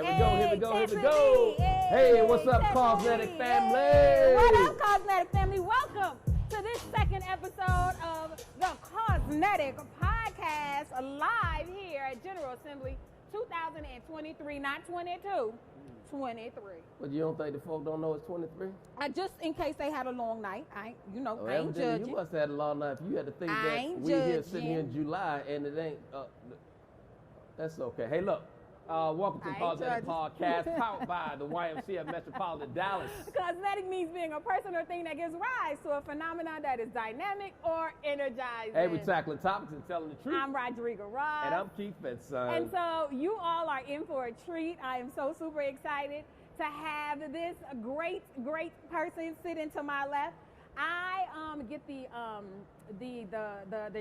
Here we go. Hey, what's up, Causenetic family? What up, Causenetic family? Welcome to this second episode of the Causenetic podcast, live here at General Assembly 2023, not 22, 23. But you don't think the folk don't know it's 23? Just in case they had a long night. I ain't You judging. must have had a long night. If you had to think I that ain't we here judging. sitting here in July and it ain't, that's okay. Hey, look. Welcome to the Causenetic podcast, powered by the YMCA Metropolitan Dallas. Causenetic means being a person or thing that gives rise to a phenomenon that is dynamic or energizing. Hey, we're tackling topics and telling the truth. I'm Rodrigo Ross. And I'm Keith Fitzson. And so you all are in for a treat. I am so super excited to have this great person sitting to my left. I get the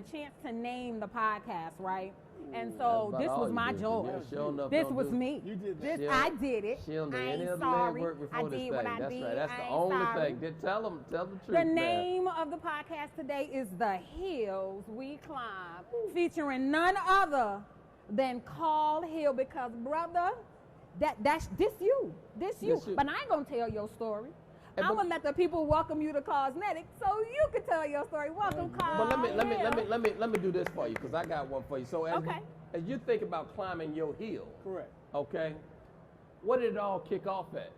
chance to name the podcast, right? And so this was my joy. This was me. You did that. I did it. She don't do I any ain't other sorry. work before I this did thing. what I That's did. right. That's I the ain't only sorry. thing. Just tell the truth. The name of the podcast today is The Hills We Climb, featuring none other than Carl Hill, because brother, that's you. But I ain't gonna tell your story. I'm gonna let the people welcome you to Causenetic so you can tell your story. Welcome, Carl. But let me do this for you, because I got one for you. So as you think about climbing your hill, Correct. okay, what did it all kick off at?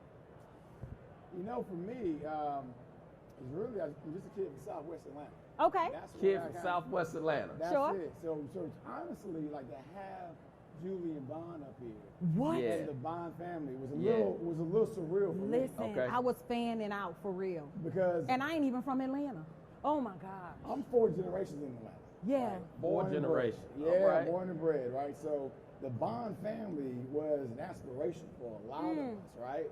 You know, for me, it's really, I'm just a kid from Southwest Atlanta. Okay. That's Kid where I from got- Southwest Atlanta. That's Sure. it. So honestly, like to have Julie and Bond up here. What? Yeah. And the Bond family was a Yeah. little surreal for me. Listen, Okay. I was fanning out for real. Because And I ain't even from Atlanta. Oh my God. I'm 4 generations in Atlanta. Yeah. Right? Four Born and generations. bred. All Yeah, right. born and bred, right? So the Bond family was an aspiration for a lot of us, right?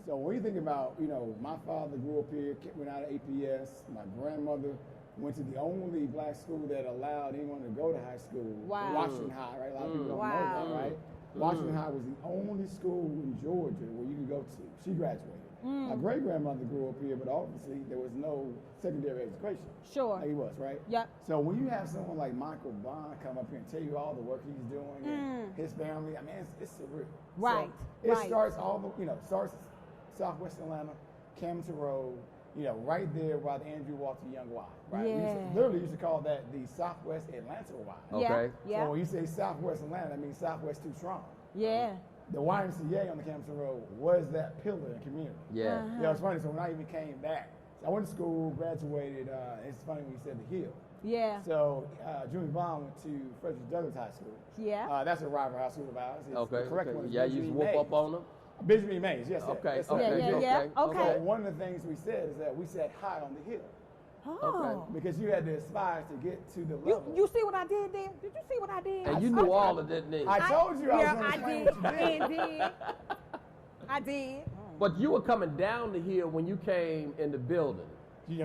So when you think about, my father grew up here, went out of APS. My grandmother went to the only black school that allowed anyone to go to high school, Wow. Washington High, right? A lot of people don't Wow. know that, right? Washington High was the only school in Georgia where you could go to. She graduated. My great-grandmother grew up here, but obviously there was no secondary education. Sure. Like he was, right? Yep. So when you have someone like Michael Bond come up here and tell you all the work he's doing and his family, I mean, it's surreal. Right, So it right. starts starts Southwest Atlanta, Camden Road, right there by the Andrew Walter Young Y, right? Yeah. Literally used to call that the Southwest Atlanta Y. Okay. Yeah. So when you say Southwest Atlanta, that means Southwest too strong. Yeah. The YMCA on the Camden Road was that pillar in community. Yeah. Yeah, it's funny. So when I even came back, so I went to school, graduated. It's funny when you said the Hill. Yeah. So Julie Bond went to Frederick Douglass High School. Yeah. That's a rival high school of ours. It's Okay. The correct one is Yeah, you used to whoop up on them? Benjamin Mays, yes. sir. Okay. Yes, sir. Okay. Yeah. Okay. So one of the things we said is that we sat high on the hill Oh. because you had to aspire to get to the level. You see what I did there? Did you see what I did? And you knew all of that name. I told you I was Yeah, going to I explain did. what you did. Indeed. I did. But you were coming down the hill when you came in the building. You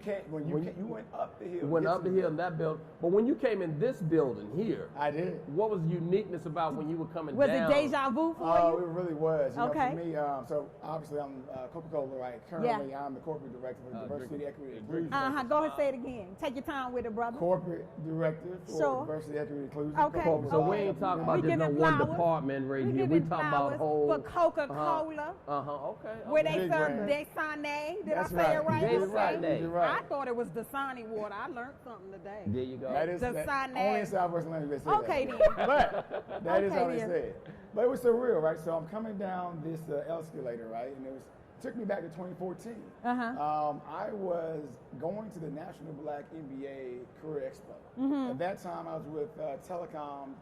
can't you went up the hill. You went to up get the to hill in that building. But when you came in this building here, I did. what was the uniqueness about when you were coming Was down? it deja vu for Oh, you? it really was. Okay. For me, so obviously I'm Coca-Cola, right? Currently, I'm the corporate director for Diversity, Equity, and Inclusion. Go ahead, say it again. Take your time with it, brother. Corporate director for Sure. Diversity, Equity, and Inclusion. Okay. Coca-Cola So we Bottling ain't talking Company about just no giving one flowers. department right here. We giving talking about flowers whole. for Coca-Cola. Okay. Where Okay. they Big serve brand. Desane. Did That's I say it right. right? You did Okay. right. You did right. I thought it was Dasani water. I learned something today. There you go. That is The that, sign only in that. Southwest Atlanta they say Okay, that. then. But that is Okay, how they then. say it. But it was surreal, right? So I'm coming down this escalator, right? And it took me back to 2014. I was going to the National Black MBA Career Expo. At that time, I was with Telecom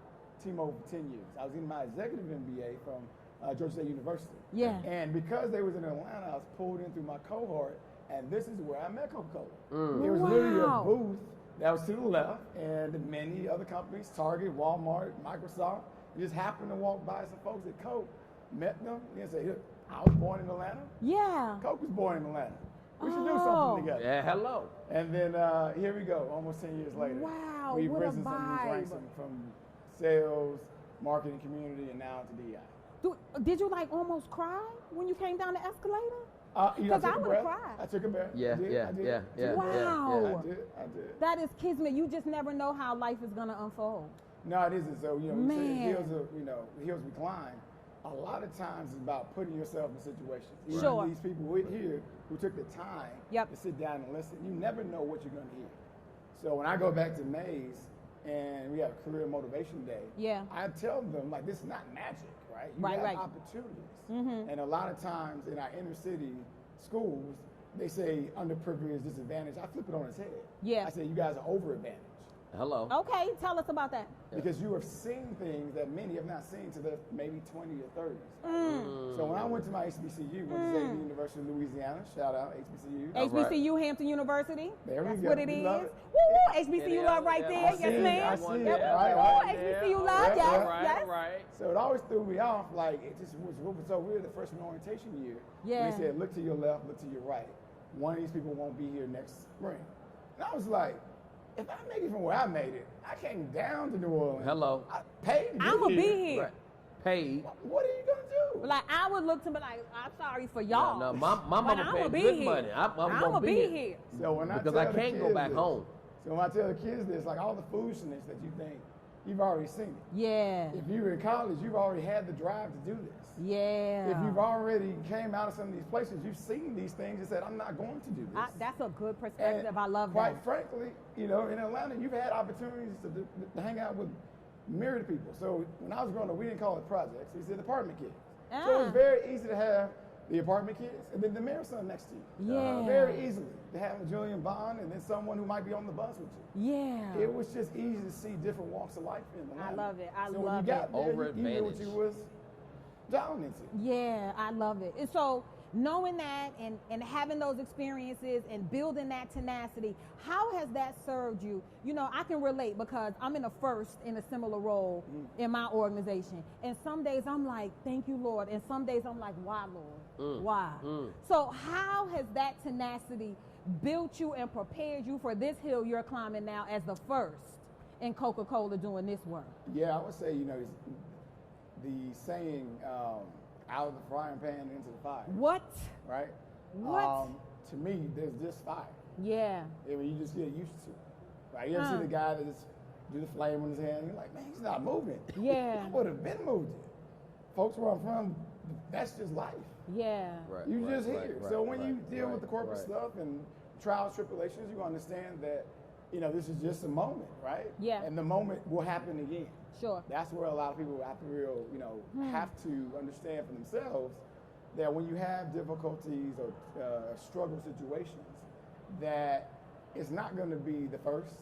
T-Mobile for 10 years. I was in my executive MBA from Georgia State University. Yeah. And because they was in Atlanta, I was pulled in through my cohort, and this is where I met Coca-Cola. There was literally a Wow. booth that was to the left, and many other companies, Target, Walmart, Microsoft, just happened to walk by some folks at Coke, met them, and said, "Look, I was born in Atlanta. Yeah. Coke was born in Atlanta. We should do Oh. something together." Yeah, hello. And then here we go, almost 10 years later. Wow, We've what a risen some of these ranks vibe. from sales, marketing, community, and now to DI. Did you almost cry when you came down the escalator? I 'Cause took I a would've breath. cried. I took a breath. Yeah, I did. yeah, I did. yeah, yeah, Wow. yeah. I did. That is kismet. You just never know how life is gonna unfold. No, it isn't. So, when you say Man. the hills recline, a lot of times it's about putting yourself in situations. Sure. Even these people here who took the time to sit down and listen, you never know what you're going to hear. So when I go back to Mays and we have a career motivation day, I tell them, like, this is not magic, right? You have opportunities. And a lot of times in our inner city schools, they say underprivileged, disadvantaged. I flip it on its head. I say you guys are over-advantaged. Hello. Okay, tell us about that. Because you have seen things that many have not seen to their maybe 20 or 30s. So when I went to my HBCU, went to Xavier University of Louisiana, shout out HBCU. HBCU, Hampton University. There we That's go. what it is. Love it. Woo, HBCU love right there. Yes, ma'am. I see it. HBCU love, yes. Right. So it always threw me off. Like, it just was what was so weird the freshman orientation year. They said, look to your left, look to your right. One of these people won't be here next spring. And I was like, if I make it from where I made it, I came down to New Orleans. Hello. I paid to be I'm going to be here. here. Right. Paid. What are you going to do? Like, I would look to be like, I'm sorry for y'all. No, my mama paid good money. I'm going to be here. So when because I can't go back home. So when I tell the kids this, like all the foolishness that you think, you've already seen it. Yeah. If you were in college, you've already had the drive to do this. Yeah. If you've already came out of some of these places, you've seen these things and said, I'm not going to do this. That's a good perspective. And I love quite that. frankly, you know, in Atlanta, you've had opportunities to hang out with myriad people. So when I was growing up, we didn't call it projects. We said apartment kids. So it was very easy to have the apartment kids and then the mayor's son next to you. Yeah. Very easily to have a Julian Bond and then someone who might be on the bus with you. Yeah. It was just easy to see different walks of life in Atlanta. I love it. I so love when you got it. there, you knew what you was down into. Yeah, I love it. And so knowing that and having those experiences and building that tenacity, how has that served you? You know, I can relate because I'm in a first in a similar role in my organization. And some days I'm like, thank you, Lord. And some days I'm like, why, Lord? Why? So how has that tenacity built you and prepared you for this hill you're climbing now as the first in Coca-Cola doing this work? Yeah, I would say, you know, the saying, out of the frying pan into the fire. What? Right? What? To me, there's this fire. Yeah. You just get used to it. Right? You ever see the guy that just do the flame in his hand? You're like, man, he's not moving. Yeah. I would have been moved it. Folks where I'm from, that's just life. Yeah. Right, you just here. So when you deal with the corporate stuff and trials, tribulations, you understand that, you know, this is just a moment, right? Yeah. And the moment will happen again. Sure. That's where a lot of people have to have to understand for themselves that when you have difficulties or struggle situations, that it's not going to be the first,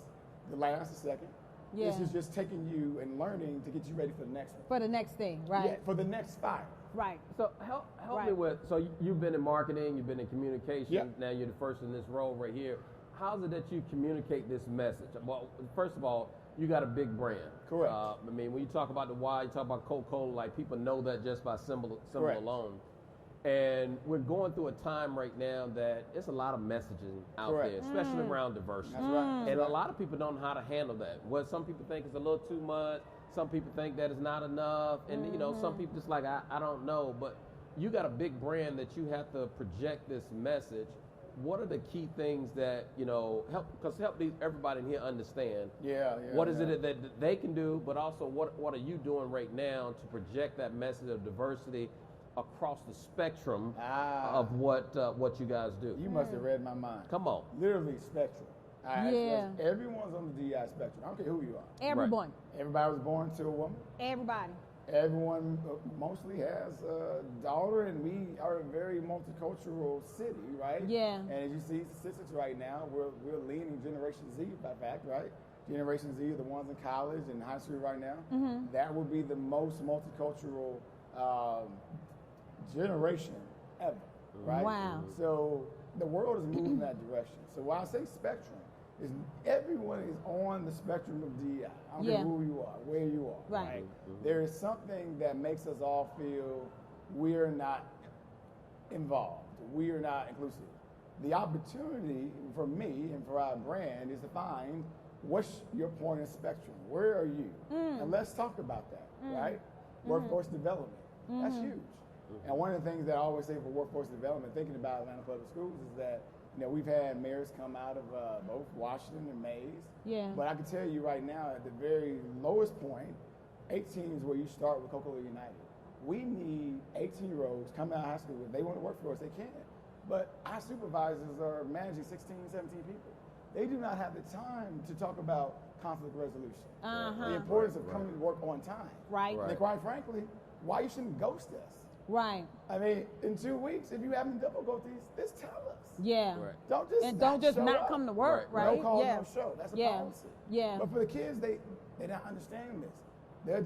the last, the second. Yeah. This is just taking you and learning to get you ready for the next one. For the next thing, right? Yeah, for the next fire. Right. So help me with, so you've been in marketing, you've been in communication, now you're the first in this role right here. How is it that you communicate this message? Well, first of all, you got a big brand. Correct. I mean, when you talk about the Y, you talk about Coca-Cola, like people know that just by symbol alone. And we're going through a time right now that there's a lot of messaging out there, especially around diversity. That's right. And a lot of people don't know how to handle that. What some people think is a little too much. Some people think that is not enough. And, you know, some people just like, I don't know. But you got a big brand that you have to project this message. What are the key things that, you know, help everybody in here understand? What is it that they can do, but also what are you doing right now to project that message of diversity across the spectrum of what you guys do? You must have read my mind. Come on. Literally spectrum. Everyone's on the DI spectrum. I don't care who you are. Everyone. Right. Everybody was born to a woman. Everybody. Everyone mostly has a daughter, and we are a very multicultural city, right? Yeah. And as you see statistics right now, we're leaning Generation Z by fact, right? Generation Z are the ones in college and high school right now. That will be the most multicultural generation ever, right? Wow. So the world is moving in that direction. So when I say spectrum, is everyone is on the spectrum of DEI. I don't care who you are, where you are. Right. There is something that makes us all feel we're not involved. We are not inclusive. The opportunity for me and for our brand is to find what's your point of spectrum. Where are you? And let's talk about that, right? Workforce development. That's huge. And one of the things that I always say for workforce development, thinking about Atlanta Public Schools, is that we've had mayors come out of both Washington and Mays. Yeah. But I can tell you right now, at the very lowest point, 18 is where you start with Coca-Cola United. we need 18-year-olds coming out of high school. If they want to work for us, they can. But our supervisors are managing 16, 17 people. They do not have the time to talk about conflict resolution. The importance of coming to work on time. Right. And quite frankly, why you shouldn't ghost us. Right. I mean, in 2 weeks, if you're having difficulties, just tell us. Yeah. Right. Don't just not come to work, right? No call, no show. That's a policy. Yeah. But for the kids, they're not understanding this.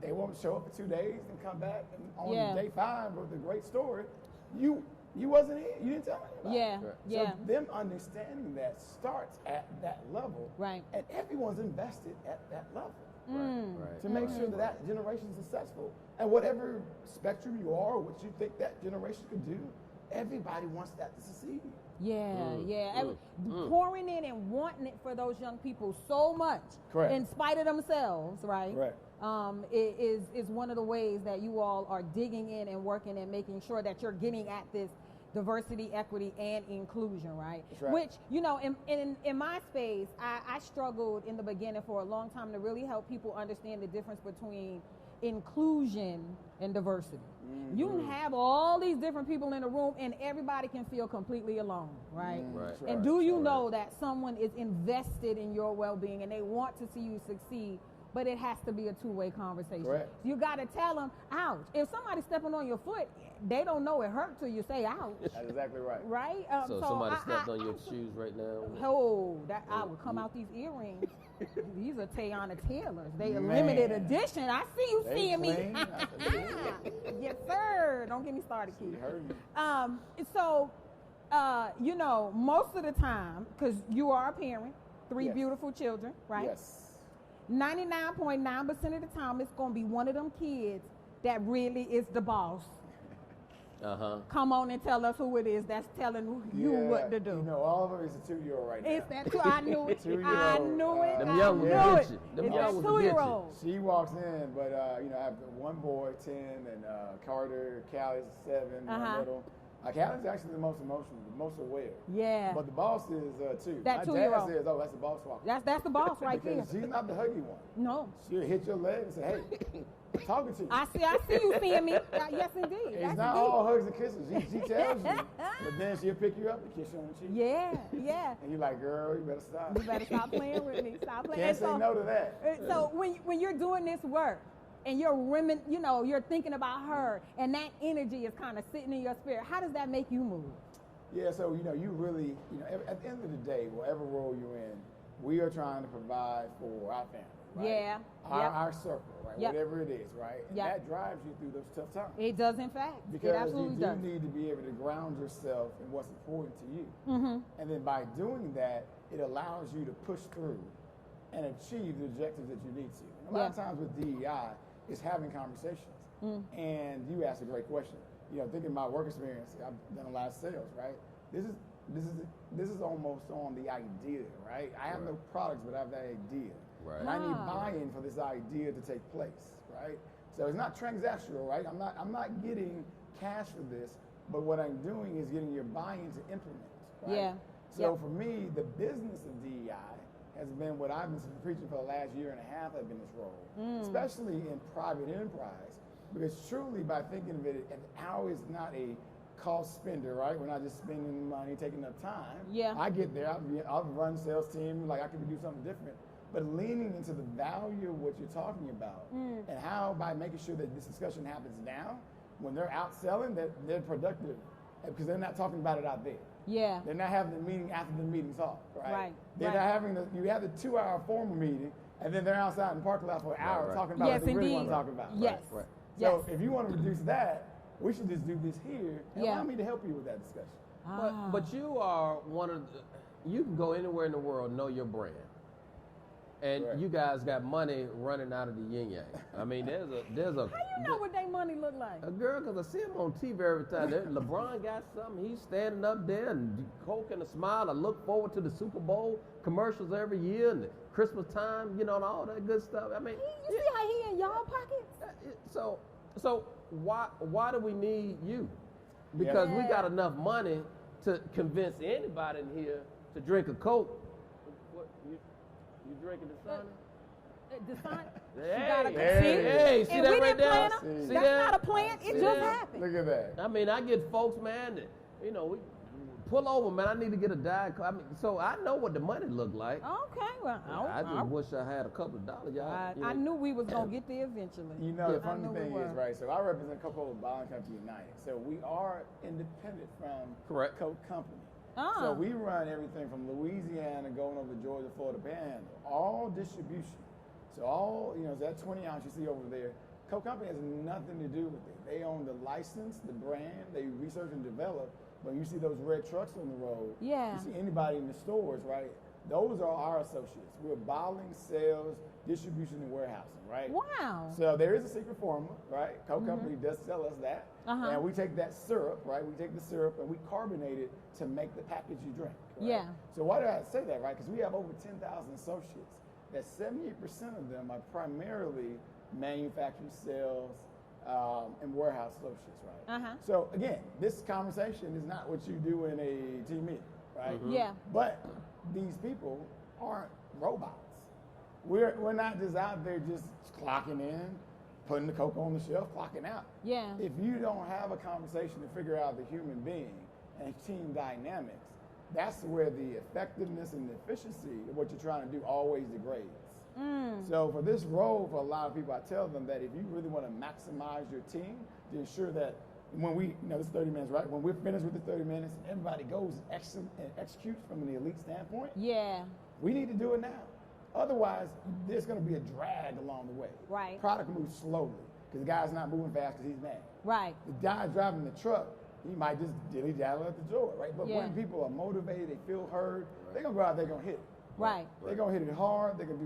They won't show up for 2 days and come back, and on day 5 of the great story, you wasn't here. You didn't tell anybody. Yeah. So them understanding that starts at that level. Right. And everyone's invested at that level. Right. To make sure that generation is successful. And whatever spectrum you are, what you think that generation could do, everybody wants that to succeed. Pouring in and wanting it for those young people so much, in spite of themselves, right? Is one of the ways that you all are digging in and working and making sure that you're getting at this diversity, equity, and inclusion, right? That's right. Which, you know, in my space, I struggled in the beginning for a long time to really help people understand the difference between inclusion and diversity. You can have all these different people in a room and everybody can feel completely alone, right? And do you know that someone is invested in your well-being and they want to see you succeed, but it has to be a two-way conversation. You got to tell them, ouch. If somebody's stepping on your foot, they don't know it hurt till you say ouch. That's exactly right. Right? So somebody stepped on your shoes right now? I would come out these earrings. These are Tayana Taylor's. They are limited edition. I see you seeing me. Yes, sir. Don't get me started, Keith. You know, most of the time, because you are a parent, 3 beautiful children, right? Yes. 99.9% of the time, it's going to be one of them kids that really is the boss. Come on and tell us who it is that's telling you what to do. You know, all of them is a 2-year-old right now. It's that I knew it. 2-year-old. I knew it. Them young ones will get you. Them young ones will get you. 2-year-old. She walks in, but you know, I have one boy, 10, and Carter, Callie's 7, one little. Callie's actually the most emotional, the most aware. Yeah. But the boss is 2. That My 2-year-old. dad says, "Oh, that's the boss walking." That's the boss right there. Because she's not the huggy one. No. She'll hit your leg and say, "Hey, I'm talking to you." I see you seeing me. Yes, indeed. It's not all hugs and kisses. She tells you, but then she'll pick you up and kiss you on the cheek. Yeah. And you're like, "Girl, you better stop. You better stop playing with me. Stop playing." Can't say no to that. So when you're doing this work and you're thinking about her and that energy is kind of sitting in your spirit, how does that make you move? Yeah, so you really, at the end of the day, whatever role you're in, we are trying to provide for our family, right? Our circle, right? Whatever it is, right? And that drives you through those tough times. It does, in fact. Because it absolutely you does. need to be able to ground yourself in what's important to you. And then by doing that, it allows you to push through and achieve the objectives that you need to. And a lot of times with DEI, it's having conversations. And you asked a great question. Thinking about work experience, I've done a lot of sales, right? This is almost on the idea, right? I have no products, but I have that idea. Right. And I need buy-in for this idea to take place, right? So it's not transactional, right? I'm not getting cash for this, but what I'm doing is getting your buy-in to implement, right? So for me, the business of DEI has been what I've been preaching for the last year and a half. I've been in this role, especially in private enterprise. Because truly, by thinking of it, an hour is not a cost spender, right? We're not just spending money, taking up time. I get there, I'll run sales team, like I could do something different. But leaning into the value of what you're talking about and how by making sure that this discussion happens now, when they're out selling, they're productive because they're not talking about it out there. They're not having the meeting after the meeting's off, right? They're not having you have the 2-hour formal meeting and then they're outside in the parking lot for an hour talking about what they really want to talk about. So if you want to reduce that, we should just do this here and allow me to help you with that discussion. But you are one of you can go anywhere in the world, know your brand. And you guys got money running out of the yin yang. I mean, there's a. How you know what their money look like? A girl, because I see him on TV every time. LeBron got something. He's standing up there and Coke and a smile. I look forward to the Super Bowl commercials every year and the Christmas time, and all that good stuff. I mean, you see how he in y'all pockets? So why do we need you? Because we got enough money to convince anybody in here to drink a Coke. What you drinking the Sun? the sun. Hey, see and that we right didn't plan there? them. See That's that? not a plan. It just happened. Look at that. I mean, I get folks, man, that, you know, we pull over, man. I need to get a diet. I mean, so I know what the money look like. Okay, well, I just wish I had a couple of dollars, y'all. I knew we was gonna get there eventually. You know, the funny thing is, right? So I represent Coca-Cola Bottling Company United. So we are independent from Coke Company. So we run everything from Louisiana going over to Georgia, Florida, Panhandle, all distribution. So all, you know, that 20 ounce you see over there, Coke Company has nothing to do with it. They own the license, the brand, they research and develop. When you see those red trucks on the road, you see anybody in the stores, right? Those are our associates. We're bottling, sales, distribution, and warehousing, right? Wow. So there is a secret formula, right? Coke Company does sell us that. And we take that syrup, right? We take the syrup and we carbonate it to make the package you drink. Right? Yeah. So why do I say that, right? Because we have over 10,000 associates. That 78% of them are primarily manufacturing, sales, and warehouse associates, right? So again, this conversation is not what you do in a team meeting, right? Yeah. But these people aren't robots. We're not just out there just clocking in, putting the Coke on the shelf, clocking out. Yeah. If you don't have a conversation to figure out the human being and team dynamics, that's where the effectiveness and the efficiency of what you're trying to do always degrades. So for this role, for a lot of people, I tell them that if you really want to maximize your team, to ensure that when we, you know, this 30 minutes, right? When we're finished with the 30 minutes, everybody goes and executes from an elite standpoint. Yeah. We need to do it now. Otherwise, there's going to be a drag along the way. Right. Product moves slowly because the guy's not moving fast because he's mad. Right. The guy driving the truck, he might just dilly-daddle at the door, right? But when people are motivated, they feel heard, they're going to go out there, they're going to hit it. Right. They're going to hit it hard. They can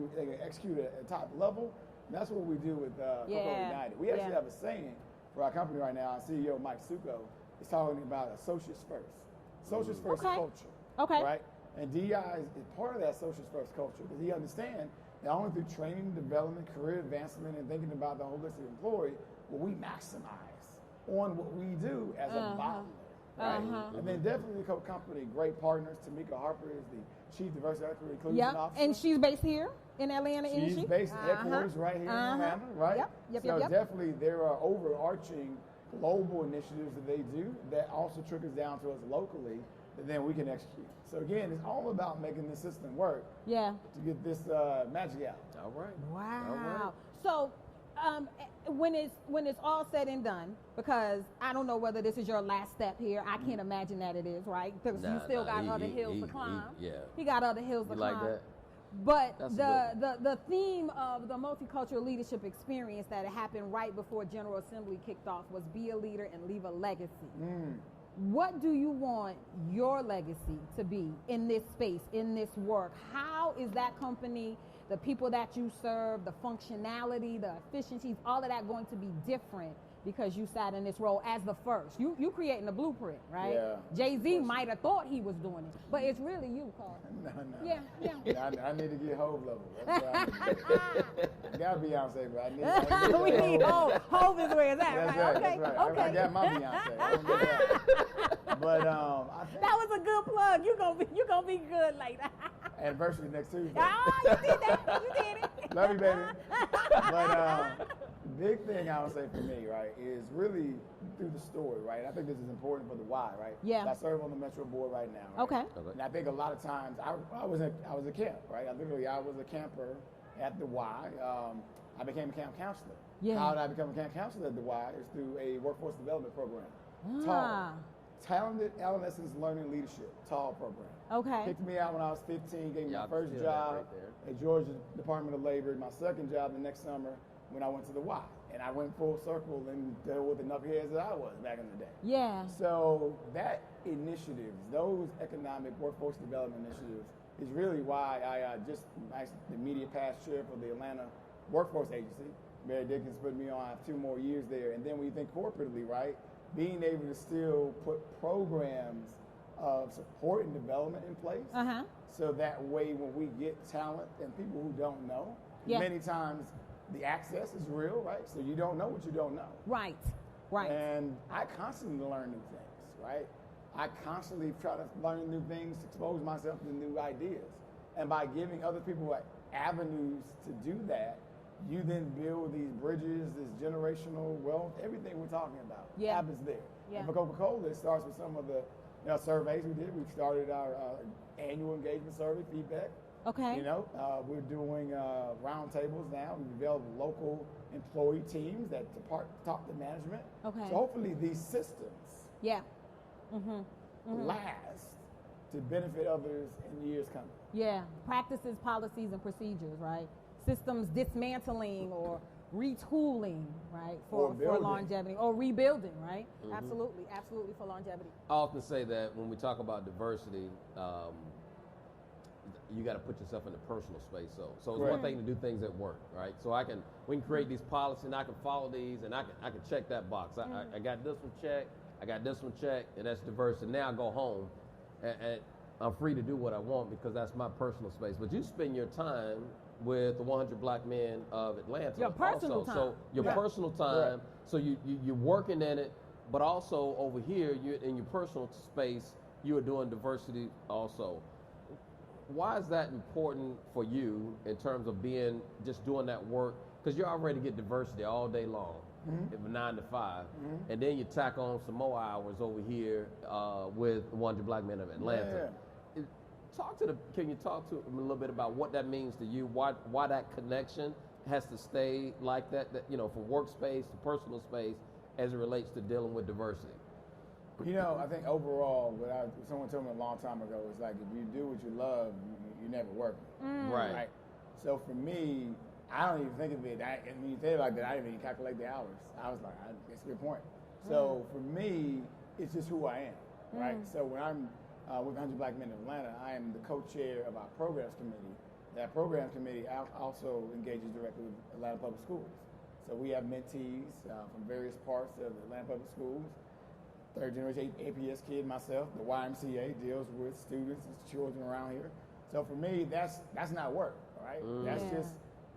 execute at a top level. And that's what we do with Coca-Cola United. We actually have a saying for our company right now. Our CEO, Mike Succo, is talking about associates first. Associates first culture. Okay. Right? And DEI is part of that associates first culture because he understands that only through training, development, career advancement, and thinking about the holistic employee will we maximize on what we do as a bottler. Right? And then definitely the Coke Company, great partners. Tamika Harper is the Chief Diversity and Inclusion Officer. And she's based here in Atlanta, isn't she? She's based at headquarters right here in Atlanta, right? Yep. So definitely there are overarching global initiatives that they do that also trickles down to us locally that then we can execute. So again, it's all about making the system work to get this magic out. All right. Wow. All right. So when it's all said and done, because I don't know whether this is your last step here. I can't imagine that it is, right? Because you still got other hills to climb. He got other hills to climb. Like that? But the theme of the multicultural leadership experience that happened right before General Assembly kicked off was be a leader and leave a legacy. What do you want your legacy to be in this space, in this work? How is that company, the people that you serve, the functionality, the efficiencies, all of that going to be different because you sat in this role as the first? You creating the blueprint, right? Yeah. Jay-Z might have thought he was doing it, but it's really you, Carl. No. Yeah. I need to get Hove level. That's what I need to do. Got Beyonce, but I need we need Hove. Hove is where it's at, That's right? right. That's right. I got my Beyonce. I don't get that. But I think that was a good plug. You gonna be good later. anniversary next Tuesday. Oh, you did that. You did it. Love you, baby. But big thing I would say for me, right, is really through the story, right? I think this is important for the why, right? Yeah. So I serve on the Metro board right now. Right? Okay. And I think a lot of times I was a camp, right? I was a camper at the Y. I became a camp counselor. Yeah. How did I become a camp counselor at the Y? Is through a workforce development program. Talented Adolescents Learning Leadership, TALL program. Okay. Picked me out when I was 15, gave me my first job at Georgia Department of Labor, my second job the next summer when I went to the Y. And I went full circle and dealt with enough heads that I was back in the day. Yeah. So that initiatives, those economic workforce development initiatives, is really why I just the immediate past chair for the Atlanta Workforce Agency. Mary Dickens put me on. I have 2 more years there. And then when you think corporately, right, being able to still put programs of support and development in place, so that way when we get talent and people who don't know, many times the access is real, right? So you don't know what you don't know. Right. And I constantly learn new things, right? I constantly try to learn new things, expose myself to new ideas. And by giving other people avenues to do that, you then build these bridges, this generational wealth, everything we're talking about happens there. Yeah. And for Coca-Cola, it starts with some of the surveys we did. We've started our annual engagement survey feedback. Okay. We're doing roundtables now. We've developed local employee teams that talk to management. Okay. So hopefully these systems last to benefit others in years coming. Yeah, practices, policies, and procedures, right? Systems dismantling or retooling, right, for longevity, or rebuilding, right? Absolutely for longevity. I often say that when we talk about diversity, you got to put yourself in the personal space. So it's one thing to do things at work, right? So we can create these policies, and I can follow these, and I can check that box. I got this one checked, I got this one checked, and that's diversity. Now I go home, and I'm free to do what I want because that's my personal space. But you spend your time with the 100 Black Men of Atlanta. Your personal time. So your personal time. So you're working in it, but also over here, you're in your personal space, you are doing diversity also. Why is that important for you in terms of just doing that work? Because you already get diversity all day long, 9 to 5, and then you tack on some more hours over here with 100 Black Men of Atlanta. Can you talk to them a little bit about what that means to you? Why that connection has to stay like that? For workspace to personal space, as it relates to dealing with diversity. I think overall, someone told me a long time ago, it's like if you do what you love, you never work. Right. So for me, I don't even think of it. When you say it like that, I didn't even calculate the hours. I was like, that's a good point. So for me, it's just who I am, right? So when I'm with 100 Black Men in Atlanta, I am the co-chair of our programs committee. That programs committee also engages directly with Atlanta Public Schools. So we have mentees from various parts of the Atlanta Public Schools. Third generation APS kid myself. The YMCA deals with students and children around here. So for me, that's not work, right? That's just,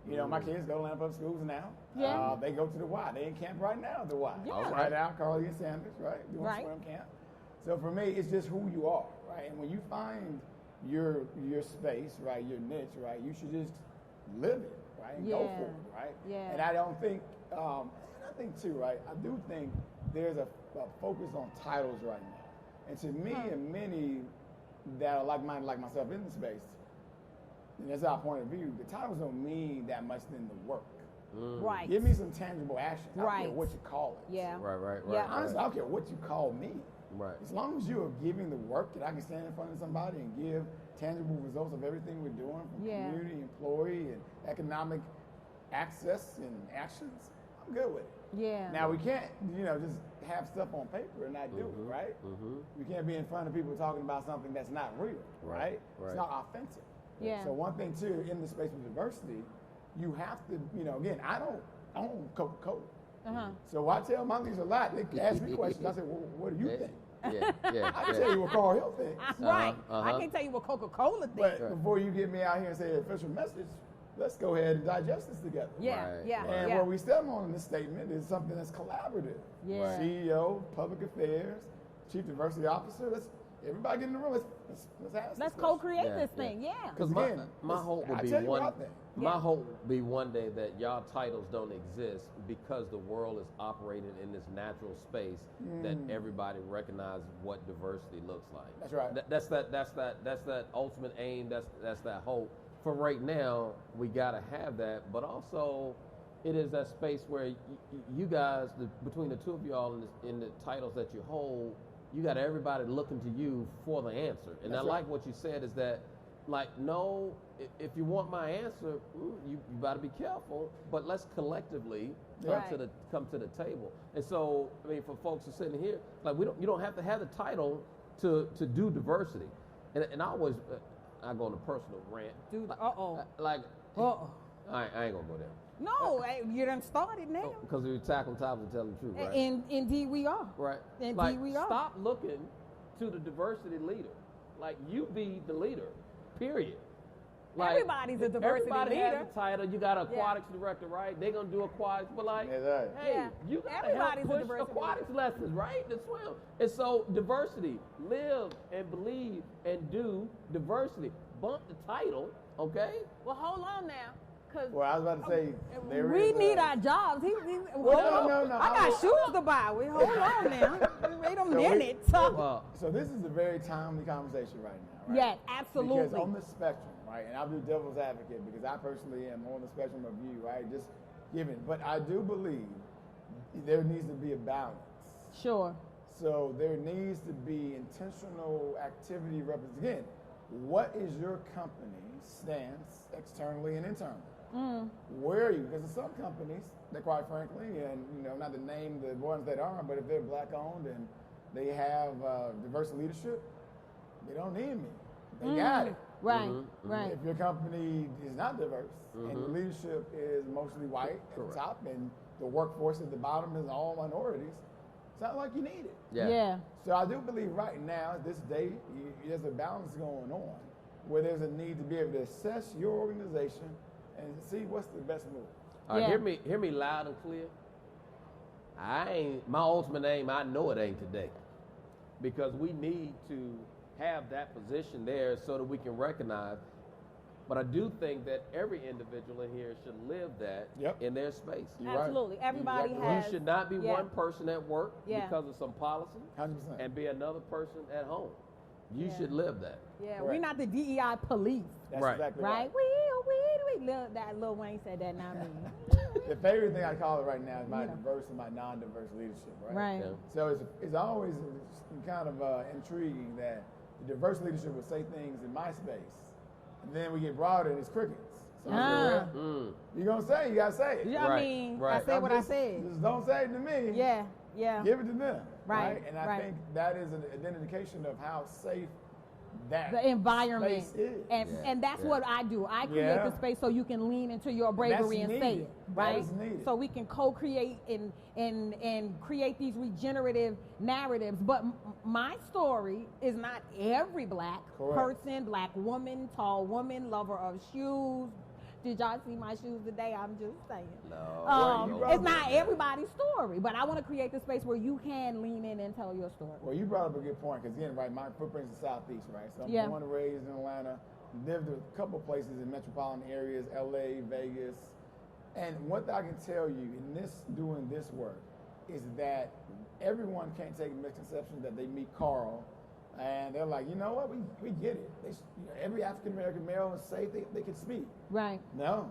my kids go to Atlanta Public Schools now. Yeah. They go to the Y. They in camp right now at the Y. Yeah. Right now, Carly and Sanders, right? Doing swim camp. So for me, it's just who you are, right? And when you find your space, right, your niche, right, you should just live it, right, and go for it, right? Yeah. And I don't think, and I think too, right, I do think there's a focus on titles right now. And to me and many that are like-minded like myself in the space, and that's our point of view, the titles don't mean that much than the work. Right. Give me some tangible action. I don't care what you call it. Yeah. Right. Yeah. Honestly, I don't care what you call me. Right. As long as you are giving the work that I can stand in front of somebody and give tangible results of everything we're doing from community, employee, and economic access and actions, I'm good with it. Yeah. Now we can't, just have stuff on paper and not do it, right? We can't be in front of people talking about something that's not real, right? It's not authentic. Yeah. So one thing too, in the space of diversity, you have to, again, I don't own Coca-Cola. So I tell my leaders a lot. They ask me questions. I say, well, what do you think? I can tell you what Carl Hill thinks. Right. I can't tell you what Coca-Cola thinks. But before you get me out here and say an official message, let's go ahead and digest this together. And what we stand on in this statement is something that's collaborative. CEO, public affairs, chief diversity officer. Everybody get in the room. Let's co-create this thing. Because my hope would be would be one day that y'all titles don't exist because the world is operating in this natural space that everybody recognizes what diversity looks like. That's right. That's that ultimate aim. That's that hope. For right now, we gotta have that, but also it is that space where you guys, between the two of y'all in the titles that you hold, you got everybody looking to you for the answer. And I like what you said is that, no, if you want my answer, you got to be careful, but let's collectively come to the table. And so, for folks who are sitting here, you don't have to have the title to do diversity. And I always, I go on a personal rant. Dude, I ain't gonna go there. No, you done started now. Because we tackle topics and tell the truth, right? Indeed we are. Right. Indeed we are. Stop looking to the diversity leader. You be the leader, period. Everybody's a diversity everybody leader. Has the title. You got an aquatics director, right? They're going to do aquatics. But you got to help push aquatics lessons, right? To swim. And so diversity, live and believe and do diversity. Bump the title Okay? Well, hold on now. Well, I was about to say, we need our jobs. Well, no. I got shoes to buy. Hold on now. Wait a minute. So this is a very timely conversation right now, right? Yes, absolutely. Because on the spectrum, right, and I'll do devil's advocate because I personally am on the spectrum of you, right? Just given. But I do believe there needs to be a balance. Sure. So there needs to be intentional activity represented. Again, what is your company's stance externally and internally? Where are you? Because there's some companies that, quite frankly, and not to name the ones that aren't, but if they're black owned and they have diverse leadership, they don't need me. They got it. Right, right. If your company is not diverse and the leadership is mostly white at the top and the workforce at the bottom is all minorities, it's not like you need it. Yeah. So I do believe right now, this day, there's a balance going on where there's a need to be able to assess your organization and see what's the best move. All right, hear me loud and clear. My ultimate aim, I know it ain't today. Because we need to have that position there so that we can recognize. But I do think that every individual in here should live that in their space. Absolutely. Right. Everybody Exactly. has. You should not be one person at work because of some policy 100%. and be another person at home. You should live that. Yeah, Correct. we're not the DEI police. That's Right. exactly Right? right. We. That Lil Wayne said that, not me. The favorite thing I call it right now is my diverse and my non-diverse leadership, right? Right. Yeah. So it's always kind of intriguing that the diverse leadership will say things in my space, and then we get broader and it's crickets. So you're going to say it, you got to say it. Yeah, I mean, I said what I said. Just don't say it to me. Yeah. Give it to them. Right. And I think that is an indication of how safe that the environment space is. And that's what I do. I create the space so you can lean into your bravery and say it, right? That is needed. So we can co-create and create these regenerative narratives. But my story is not every black person, black woman, tall woman, lover of shoes. Did y'all see my shoes today? I'm just saying. No. It's not everybody's story, but I want to create the space where you can lean in and tell your story. Well, you brought up a good point because, again, right, my footprint is the Southeast, right? So I'm born and raised in Atlanta, lived a couple places in metropolitan areas, LA, Vegas. And one thing I can tell you in doing this work is that everyone can't take the misconception that they meet Carl and they're like, you know what, we get it. Every African-American male is safe, they can speak. Right. No.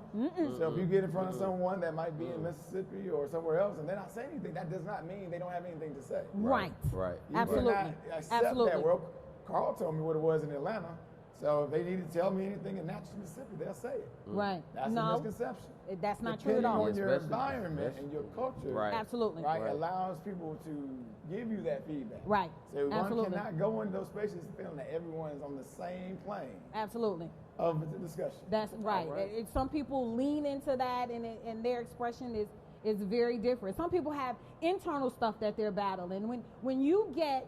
So if you get in front of someone that might be in Mississippi or somewhere else and they're not saying anything, that does not mean they don't have anything to say. Right. You Absolutely. cannot accept that. Well, Carl told me what it was in Atlanta, so if they need to tell me anything in Natchez, Mississippi, they'll say it. Right. That's a misconception. That's not true at all. Depending on your environment and your culture, Absolutely. allows people to give you that feedback. Right. So Absolutely. one cannot go into those spaces feeling that everyone is on the same plane. Absolutely. Of the discussion. That's right. Some people lean into that, and their expression is very different. Some people have internal stuff that they're battling. When you get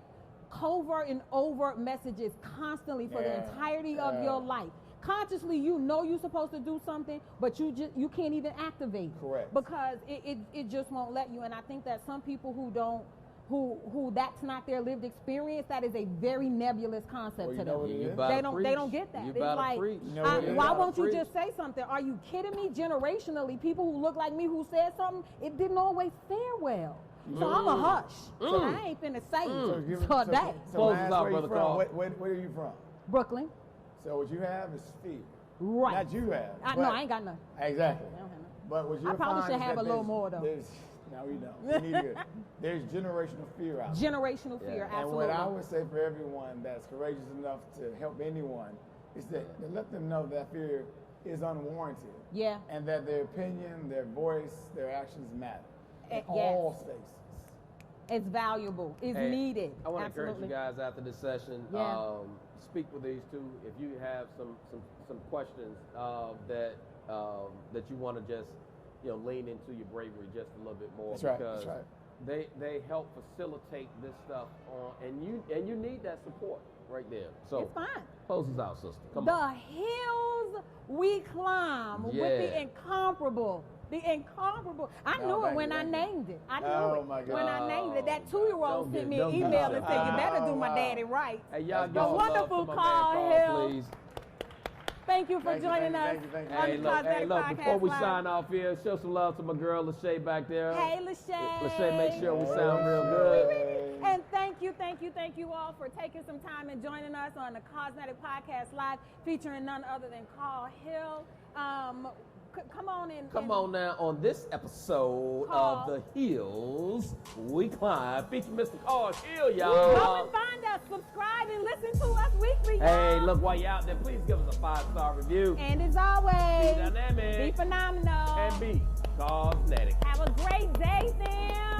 covert and overt messages constantly for the entirety of your life, consciously you know you're supposed to do something, but you can't even activate it. Correct. Because it just won't let you. And I think that some people who that's not their lived experience, that is a very nebulous concept to them. They don't get that. It's like, why won't you just say something? Are you kidding me? Generationally, people who look like me who said something, it didn't always fare well. So I'm a hush. So I ain't finna say it today. So where are you from? Brooklyn. So what you have is fear. Right. Not you have. No, I ain't got none. Exactly. I don't have none. But what you I probably should have a little more, though. No, you don't. You need to, there's generational fear out there. Generational fear, absolutely. And what I would say for everyone that's courageous enough to help anyone is that to let them know that fear is unwarranted. Yeah. And that their opinion, their voice, their actions matter. In all spaces. It's valuable. It's needed. I want to encourage you guys after this session. Speak with these two. If you have some questions that you want to just lean into your bravery just a little bit more. That's right. They help facilitate this stuff and you need that support right there. So it's fine. Close us out, sister. Come on. The hills we climb with the incomparable. The incomparable. I knew it when I named it. I knew it when I named it. That 2-year-old sent me an email and said, "You better do my daddy right." Hey, y'all the wonderful Carl Hill. please. Thank you for joining us thank you. on Hey, the look, Causenetic Podcast before we Live. sign off here, show some love to my girl, Lachey, back there. Hey, Lachey. Lachey, make sure we sound real good. And thank you all for taking some time and joining us on the Causenetic Podcast Live, featuring none other than Carl Hill. Come on now on this episode of The Hills We Climb, featuring Mr. Carl Hill, y'all. Go and find us, subscribe, and listen to us weekly, y'all. Hey, look, while you're out there, please give us a 5-star review. And as always, Be dynamic. be phenomenal. And be Causenetic. Have a great day, Sam.